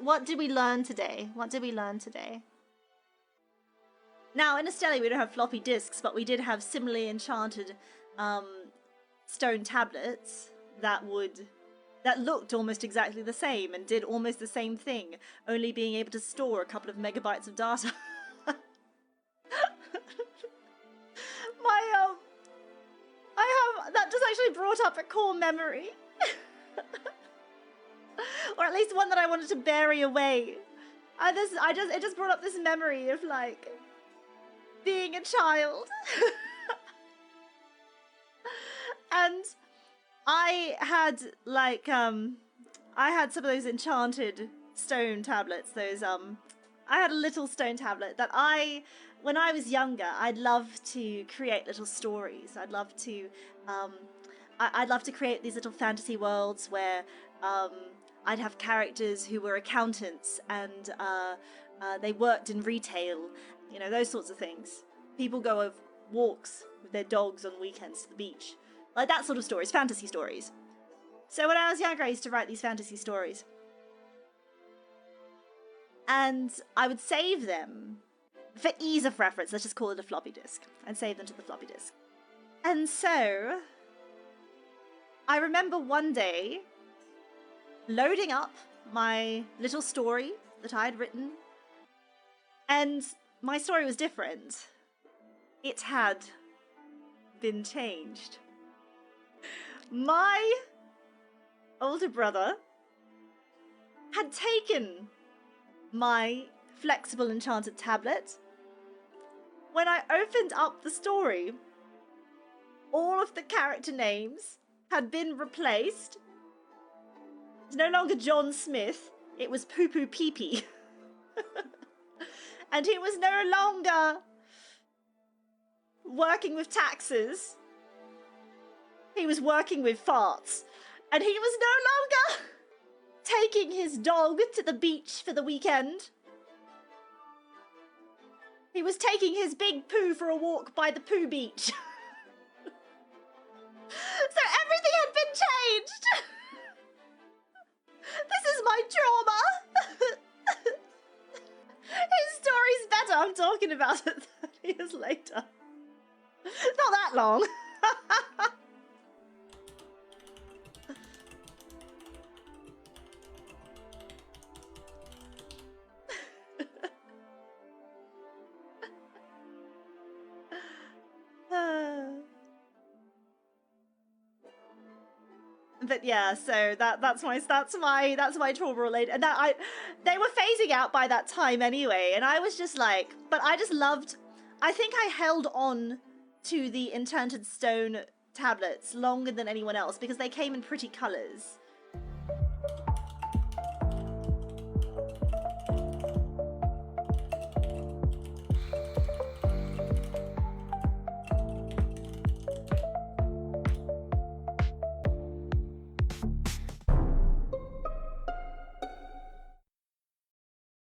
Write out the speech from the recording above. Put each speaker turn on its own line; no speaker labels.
what did we learn today? What did we learn today? Now, in Esteli, we don't have floppy disks, but we did have similarly enchanted stone tablets that looked almost exactly the same and did almost the same thing, only being able to store a couple of megabytes of data. That just actually brought up a core memory. Or at least one that I wanted to bury away. It just brought up this memory of, like, being a child. And I had, like, I had some of those enchanted stone tablets, I had a little stone tablet that when I was younger, I'd love to create little stories. I'd love to create these little fantasy worlds where I'd have characters who were accountants and they worked in retail, you know, those sorts of things. People go on walks with their dogs on weekends to the beach. Like that sort of stories, fantasy stories. So when I was younger, I used to write these fantasy stories. And I would save them. For ease of reference, let's just call it a floppy disk and save them to the floppy disk. And so I remember one day loading up my little story that I had written, and my story was different. It had been changed. My older brother had taken my flexible enchanted tablet. When I opened up the story, all of the character names had been replaced. It's no longer John Smith, it was Poo Poo Pee Pee. And he was no longer working with taxes. He was working with farts. And he was no longer taking his dog to the beach for the weekend. He was taking his big poo for a walk by the poo beach. So everything had been changed. This is my trauma. His story's better. I'm talking about it 30 years later. Not that long. But yeah, so that's my trauma related, and they were phasing out by that time anyway, and I was just like, but I just loved. I think I held on to the enchanted stone tablets longer than anyone else because they came in pretty colors.